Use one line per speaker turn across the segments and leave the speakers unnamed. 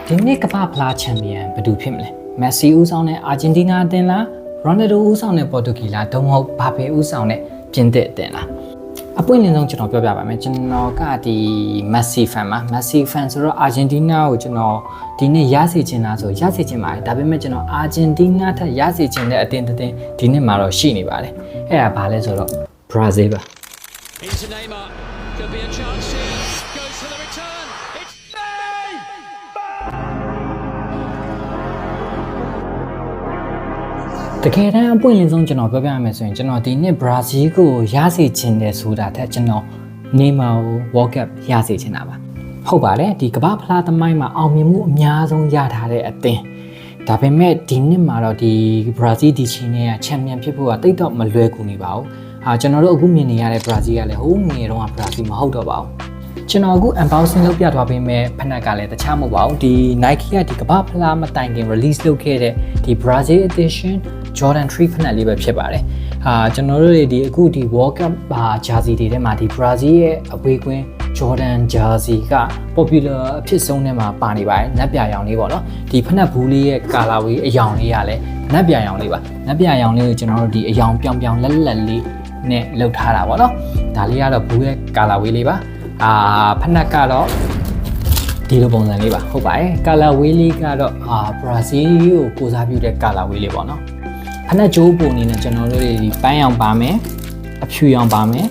ဒီနေ့ကမ္ဘာဖလားချန်ပီယံဘယ်သူဖြစ်မလဲမက်ဆီဦးဆောင်တဲ့အာဂျင်တီးနားအသင်းလားရိုနယ်ဒိုဦးဆောင်တဲ့ပေါ်တူဂီလားဒုံမဟုတ်ဘာပေဦးဆောင်တဲ့ပြင်သစ်အသင်းလားအပွင့်လင်းဆုံးကျွန်တော်ပြောပြပါမယ်ကျွန်တော်ကဒီမက်ဆီဖန်ပါမက်ဆီဖန်ဆိုတော့အာဂျင်တီးနားကိုကျွန်တော်ဒီနေ့ရစေချင်လားဆိုရစေချင်ပါတယ်ဒါပေမဲ့ကျွန်တော်အာဂျင်တီးနားထက်ရစေချင်တဲ့အသင်းတစ်သင်းဒီနေ့မှာတော့ရှိနေပါတယ်အဲ့ဒါဘာလဲဆိုတော့ဘရာဇီးပါ
Into Neymar, could be a chance here, goes for the return, it's Messi!
တကယ်တမ်းအပွင့်လင်းဆုံးကျွန်တော်ပြောပြရမယ်ဆိုရင်ကျွန်တော်ဒီနှစ်ဘရာဇီးကိုရစေချင်တယ်ဆိုတာထက်ကျွန်တော်နေမာကို World Cup ရစေချင်တာပါဟုတ်ပါတယ်ဒီကမ္ဘာဖလားသမိုင်းမှာအောင်မြင်မှုအများဆုံးရထားတဲ့အသင်းဒါပေမဲ့ဒီနှစ်မှာတော့ဒီဘရာဇီးဒီချင်းနဲ့ချန်ပီယံဖြစ်ဖို့ကတိတ်တော့မလွယ်ကူနေပါဘူးကျွန်တော်တို့အခုမြင်နေရတဲ့ဘရာဇီးကလည်းဟိုငယ်တော့ဘရာဇီးမဟုတ်တော့ပါဘူးကျွန်တော်အခု unboxing လုပ်ပြသွားပေးမယ်ဖနက်ကလည်းတခြားမဟုတ်ပါဘူးဒီ Nike ကဒီကမ္ဘာဖလားမတိုင်ခင် release လုပ်ခဲ့တဲ့ဒီ Brazil edition Jordan 3 ဖနက်လေးပဲဖြစ်ပါတယ်ကျွန်တော်တို့ဒီအခုဒီ World Cup jersey တွေထဲမှာဒီ Brazil ရဲ့အဝေးကွင်း Jordan jersey က popular အဖြစ်ဆုံးထဲမှာပါနေပါတယ်နက်ပြရောင်လေးပေါ့နော်ဒီဖနက်ဘူးလေးရဲ့ color ဝေးအယောင်လေးကလည်းနက်ပြရောင်လေးပါနက်ပြရောင်လေးကိုကျွန်တော်တို့ဒီအယောင်ပြောင်ပြောင်လက်လက်လေးနဲ့လှုပ်ထားတာပေါ့နော်ဒါလေးကတော့ဘူးရဲ့ color ဝေးလေးပါဖနက်ကတော့ဒီလိုပုံစံလေးပါဟုတ်ပါတယ် color ဝေးလေးကတော့ဘရာဇီးကိုကိုစားပြုတဲ့ color ဝေးလေးပေါ့နော်ဖနက်ကြိုးပုံနေနဲ့ကျွန်တော်တို့ဒီပန်းရောင်ပါမယ်အဖြူရောင်ပါမယ်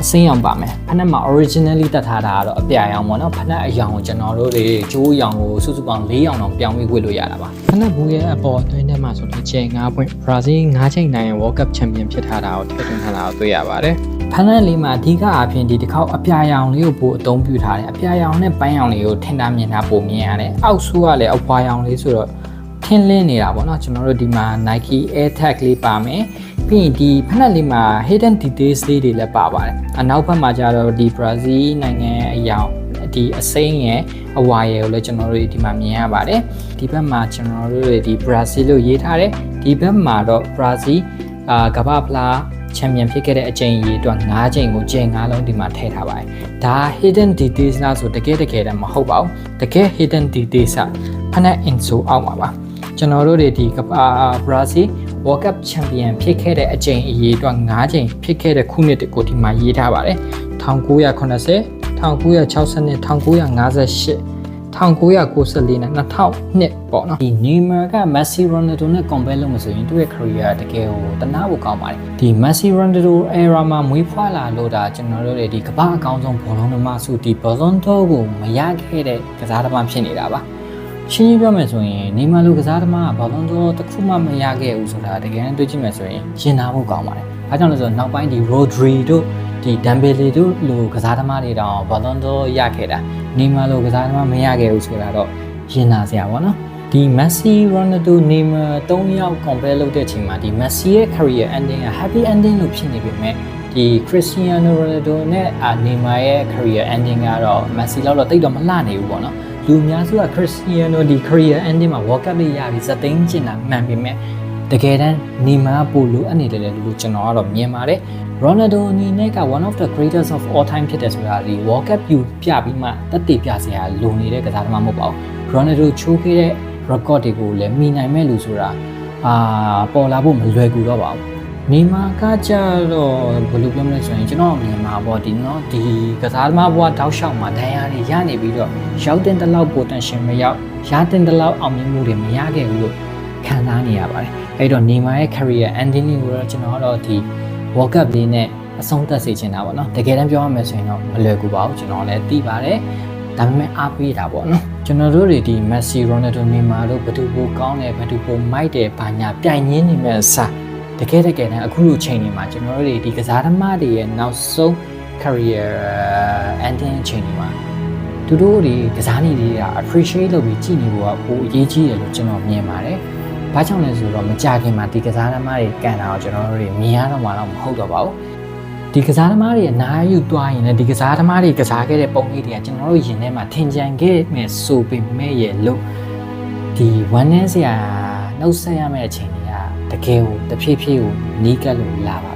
အစိမ်းရောင်ပါမယ်ဖနက်မှာ originally တက်ထားတာကတော့အပြာရောင်ပေါ့နော်ဖနက်အရောင်ကိုကျွန်တော်တို့တွေကြိုးရောင်ကိုစုစုပေါင်း၄ရောင်တော့ပြောင်းပြီးဝတ်လို့ရတာပါဖနက်ဘူးရဲ့အပေါ်အတွင်းထဲမှာဆိုတော့ကျယ်9ပွင့်ဘရာဇီး9ချိန်နိုင် World Cup Champion ဖြစ်ထားတာကိုထည့်သွင်းထားတာကိုတွေ့ရပါတယ်ဖနက်လေးမှာအဓိကအဖြစ်ဒီတစ်ခေါက်အပြာရောင်လေးကိုပို့အသုံးပြုထားတယ်အပြာရောင်နဲ့ပန်းရောင်လေးကိုထင်တာမြင်တာပိုမြင်ရတယ်အောက်ဆိုးကလည်းအပွားရောင်လေးဆိုတော့ထင်းလင်းနေတာပေါ့နော်ကျွန်တော်တို့ဒီမှာ Nike Air Tag လေးပါမယ်ပြီးရင်ဒီဖနက်လေးမှာ hidden details လေးတွေလည်းပါပါတယ်အနောက်ဘက်မှာကျတော့ဒီ Brazil နိုင်ငံအယောင်ဒီအစိမ်းရဲ့အဝါရယ်ကိုလည်းကျွန်တော်တို့ဒီမှာမြင်ရပါတယ်ဒီဘက်မှာကျွန်တော်တို့ဒီ Brazil လို့ရေးထားတယ်ဒီဘက်မှာတော့ Brazil ကမ္ဘာဖလားချန်ပီယံဖြစ်ခဲ့တဲ့အချိန်ကြီးအတွက်9ချိန်ကိုကျင်း9လုံးဒီမှာထည့်ထားပါတယ်ဒါ hidden details လားဆိုတကယ်တမ်းမဟုတ်ပါဘူးတကယ် hidden details ဖနက် info အောက်မှာပါကျွန်တော်တို့ဒီကမ္ဘာဘရာဇီး World Cup Champion ဖြစ်ခဲ့တဲ့အချိန်အရေးအတွက်9ချိန်ဖြစ်ခဲ့တဲ့ခုနှစ်ကိုဒီမှာရေးထားပါတယ်1980 1960 1958 1994နဲ့2002ပေါ့နော်ဒီ Neymar က Messi Ronaldo နဲ့ compare လုပ်မှဆိုရင်သူ့ရဲ့ career တကယ်ကိုတနာဖို့ကောင်းပါတယ်ဒီ Messi Ronaldo era မှာမွေးဖွားလာလို့ဒါကျွန်တော်တို့ဒီကမ္ဘာအကောင်းဆုံးဘောလုံးသမားဆိုဒီ Ballon d'Or ကိုမရခဲ့တဲ့ကစားသမားဖြစ်နေတာပါရှင်းပြောမယ်ဆိုရင်နေမာလိုကစားသမားကဘာလုံးတော့တစ်ခုမှမရခဲ့ဘူးဆိုတာတကယ်တွေ့ကြည့်မယ်ဆိုရင်ရင်နာဖို့ကောင်းပါတယ်။ဘာကြောင့်လဲဆိုတော့နောက်ပိုင်းဒီ Rodri တို့ဒီ Dembele တို့လိုကစားသမားတွေတောင်ဘာလုံးတော့ရခဲ့တာနေမာလိုကစားသမားမရခဲ့ဘူးဆိုတာတော့ရင်နာစရာပေါ့နော်။ဒီ Messi, Ronaldo, Neymar 3ယောက် compare လုပ်တဲ့အချိန်မှာဒီ Messi ရဲ့ career ending က happy ending လို့ဖြစ်နေပေမဲ့ဒီ Cristiano Ronaldo နဲ့ Neymar ရဲ့ career ending ကတော့ Messi လောက်တော့တိတ်တော့မလှနေဘူးပေါ့နော်။လူများစုက Cristiano ဒီ career ending မှာ World Cup လေးရပြီးဇက်သိန်းကျင်တာမှန်ပေမဲ့တကယ်တမ်း Neymar ပို့လို့အနေနဲ့လို့ကျွန်တော်ကတော့မြင်ပါတယ် Ronaldo အနေနဲ့က one of the greatest of all time ဖြစ်တယ်ဆိုတာဒီ World Cup ပြပြပြီးမှတက်တည်ပြစရာလိုနေတဲ့ကစားသမားမဟုတ်ပါဘူး Ronaldo ချိုးခဲ့တဲ့ record တွေကိုလည်းမီနိုင်မဲ့လူဆိုတာပေါ်လာဖို့မလွယ်ကူတော့ပါဘူးနေမာကကြတော့ဘယ်လိုပြောမလဲဆိုရင်ကျွန်တော်မြင်မှာပေါ့ဒီနော်ဒီကစားသမားဘဝတောက်လျှောက်မှာဒဏ်ရာတွေရနေပြီးတော့ရောက်တဲ့တလောက် potential မရောက်ရတဲ့တလောက်အောင်မြင်မှုတွေမရခဲ့ဘူးလို့ခံစားနေရပါတယ်အဲ့တော့နေမာရဲ့ career ending ကိုတော့ကျွန်တော်တော့ဒီ World Cup လေးနဲ့အဆုံးသတ်စေချင်တာပေါ့နော်တကယ်တမ်းပြောရမယ်ဆိုရင်တော့မလွယ်ကူပါဘူးကျွန်တော်လည်းသိပါတယ်ဒါပေမဲ့အားပေးတာပေါ့နော်ကျွန်တော်တို့တွေဒီ Messi Ronaldo Neymar တို့ဘယ်သူပိုကောင်းတယ်ဘယ်သူပိုမိုက်တယ်ဘာညာပြိုင်ရင်းနေမဲ့စားတကယ်တမ်းအခုလိုချိန်နေမှာကျွန်တော်တို့ဒီကစားသမားတွေရဲ့နောက်ဆုံး career ending ချိန်နေမှာသူတို့ဒီကစားနေတွေက appreciate လုပ်ပြီးကြည့်နေဖို့ကပိုအရေးကြီးတယ်လို့ကျွန်တော်မြင်ပါတယ်။ဘာကြောင့်လဲဆိုတော့မကြခင်မှာဒီကစားသမားတွေကန်တာကိုကျွန်တော်တို့တွေမြင်ရတော့မှတော့မဟုတ်တော့ပါဘူး။ဒီကစားသမားတွေအနားယူသွားရင်လည်းဒီကစားသမားတွေကစားခဲ့တဲ့ပုံလေးတွေကကျွန်တော်တို့ရင်ထဲမှာထင်ကြံခဲ့မယ်ဆိုပေမဲ့ရဲ့လို့ဒီ1 年စရာနှုတ်ဆက်ရမယ့်အချိန်တကယ်ကိုတဖြည်းဖြည်းကိုနီးကပ်လို့လာပါ